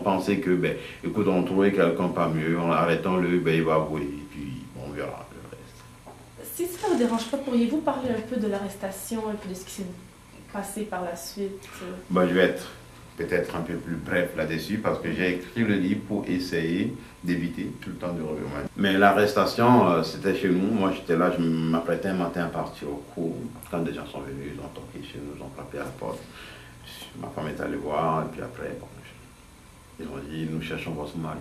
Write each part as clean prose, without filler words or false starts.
Penser que, ben, écoute, on trouvait quelqu'un pas mieux, arrêtons-le, ben, il va avouer, et puis on verra le reste. Si ça ne vous dérange pas, pourriez-vous parler un peu de l'arrestation et de ce qui s'est passé par la suite? Ben, je vais être peut-être un peu plus bref là-dessus parce que j'ai écrit le livre pour essayer d'éviter tout le temps de revenir. Mais l'arrestation, c'était chez nous. Moi, j'étais là, je m'apprêtais un matin à partir au cours. Quand des gens sont venus, ils ont toqué chez nous, ils ont frappé à la porte. Ma femme est allée voir, et puis après, bon, ils ont dit, nous cherchons votre mari.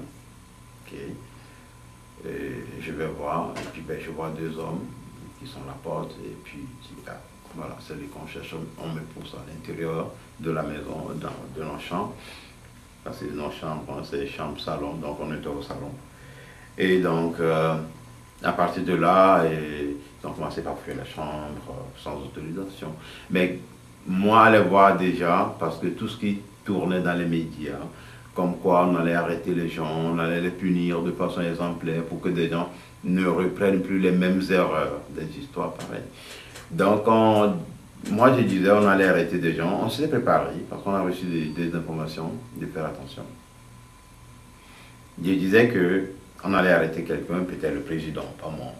Ok. Et je vais voir, et puis ben, je vois deux hommes qui sont à la porte, et puis ah, voilà, c'est lui qu'on cherche. On me pousse à l'intérieur de la maison, de nos chambres. Parce que nos chambres, c'est chambre, salon, donc on était au salon. Et donc, à partir de là, ils ont commencé par fuir la chambre sans autorisation. Mais moi, aller voir déjà, parce que tout ce qui tournait dans les médias, comme quoi on allait arrêter les gens, on allait les punir de façon exemplaire pour que des gens ne reprennent plus les mêmes erreurs, des histoires pareilles. Donc, moi je disais on allait arrêter des gens, on s'est préparé parce qu'on a reçu des informations, de faire attention. Je disais qu'on allait arrêter quelqu'un, peut-être le président, pas moi.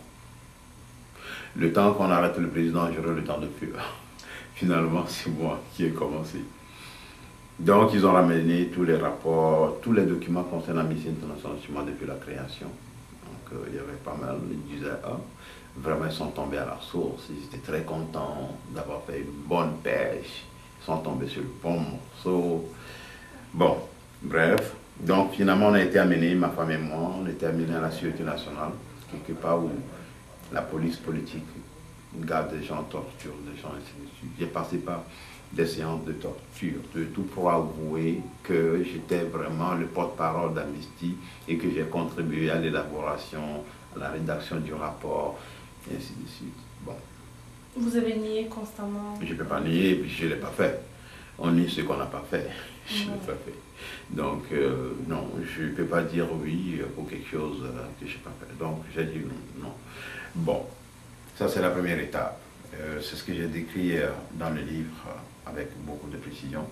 Le temps qu'on arrête le président, j'aurai le temps de fuir. Finalement, c'est moi qui ai commencé. Donc, ils ont ramené tous les rapports, tous les documents concernant Amnesty International depuis la création. Donc, il y avait pas mal. Ils disaient, ah, vraiment, ils sont tombés à la source. Ils étaient très contents d'avoir fait une bonne pêche. Ils sont tombés sur le bon morceau. Bon, bref. Donc, finalement, on a été amenés, ma femme et moi, on a été amenés à la Sûreté nationale, quelque part où la police politique garde des gens, torture des gens, ainsi de suite. J'ai passé par des séances de torture, de tout pour avouer que j'étais vraiment le porte-parole d'Amnesty et que j'ai contribué à l'élaboration, à la rédaction du rapport, et ainsi de suite. Bon. Vous avez nié constamment? Je ne peux pas nier, puis je ne l'ai pas fait. On nie ce qu'on n'a pas fait. Je ne l'ai pas fait. Donc, non, je ne peux pas dire oui pour quelque chose que je n'ai pas fait. Donc, j'ai dit non, non. Bon, ça c'est la première étape. C'est ce que j'ai décrit dans le livre avec beaucoup de précision.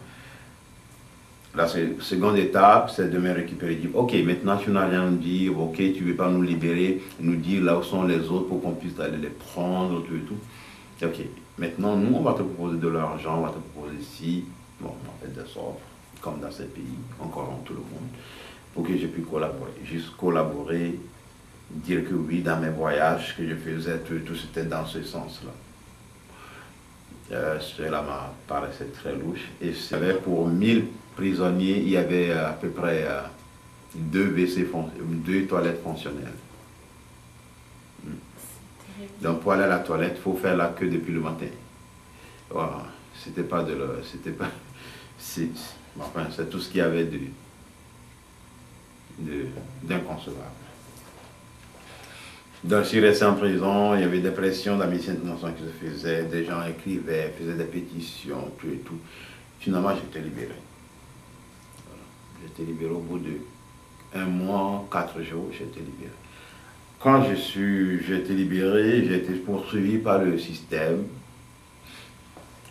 La seconde étape, c'est de me récupérer, dire, ok, maintenant tu n'as rien à nous dire, ok, tu ne veux pas nous libérer, nous dire là où sont les autres pour qu'on puisse aller les prendre, tout et tout. Ok, maintenant nous, on va te proposer de l'argent, on va te proposer ici, bon, on fait des offres, comme dans ces pays, on corrompt tout le monde, pour que je puisse collaborer. Juste collaborer, dire que oui, dans mes voyages que je faisais, tout c'était dans ce sens-là. Cela m'a paraissait très louche. Et c'est pour 1000 prisonniers, il y avait à peu près deux toilettes fonctionnelles. Donc pour aller à la toilette, il faut faire la queue depuis le matin. Voilà. C'était pas de le. C'était pas. Enfin, c'est tout ce qu'il y avait d'inconcevable. Donc, je suis resté en prison, il y avait des pressions d'Amnesty International qui se faisaient, des gens écrivaient, faisaient des pétitions, tout et tout. Finalement, j'étais libéré. Voilà. J'étais libéré au bout de 1 mois, 4 jours, j'étais libéré. Quand j'ai été libéré, j'ai été poursuivi par le système.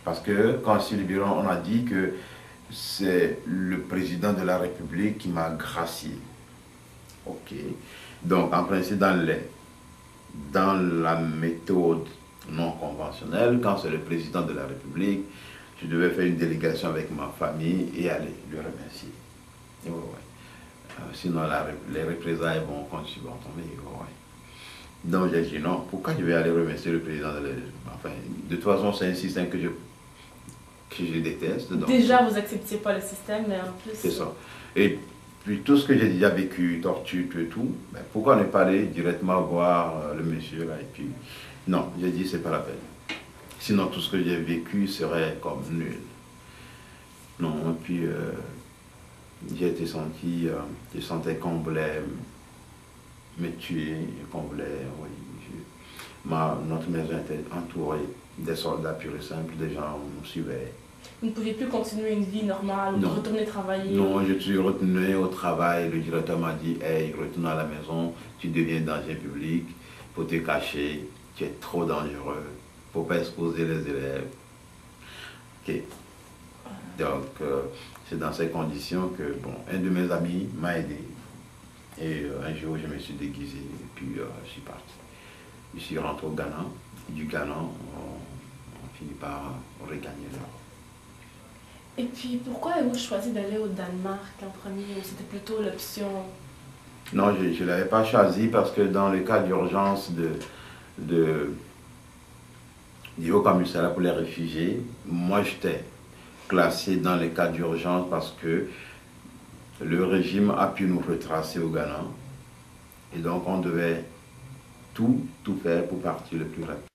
Parce que quand je suis libéré, on a dit que c'est le président de la République qui m'a gracié. Ok. Donc, en principe, dans la méthode non conventionnelle, quand c'est le président de la République, je devais faire une délégation avec ma famille et aller le remercier. Et sinon, les représailles vont continuer à tomber. Donc j'ai dit non, pourquoi je vais aller remercier le président de la République? Enfin, de toute façon, c'est un système que je déteste. Donc, déjà, vous n'acceptiez pas le système, mais en plus... C'est ça. Et puis tout ce que j'ai déjà vécu, torture, tout et tout, ben, pourquoi ne pas aller directement voir le monsieur là et puis... Non, j'ai dit c'est pas la peine. Sinon tout ce que j'ai vécu serait comme nul. Non, et puis j'ai été senti, je sentais qu'on voulait me tuer, qu'on voulait, oui. Notre maison était entourée des soldats purs et simples, des gens nous suivaient. Vous ne pouviez plus continuer une vie normale, ou retourner travailler? Non, je suis retourné au travail. Le directeur m'a dit, hey, retourne à la maison, tu deviens danger public, il faut te cacher, tu es trop dangereux, il ne faut pas exposer les élèves. Ok. Donc, c'est dans ces conditions que, bon, un de mes amis m'a aidé. Et un jour, je me suis déguisé et puis je suis parti. Je suis rentré au Ghana. Et du Ghana, on finit par regagner l'Europe. Et puis, pourquoi avez-vous choisi d'aller au Danemark en premier ou c'était plutôt l'option? Non, je ne l'avais pas choisi parce que dans le cas d'urgence du Haut Commissariat pour les réfugiés, moi j'étais classé dans les cas d'urgence parce que le régime a pu nous retracer au Ghana. Et donc on devait tout faire pour partir le plus rapide.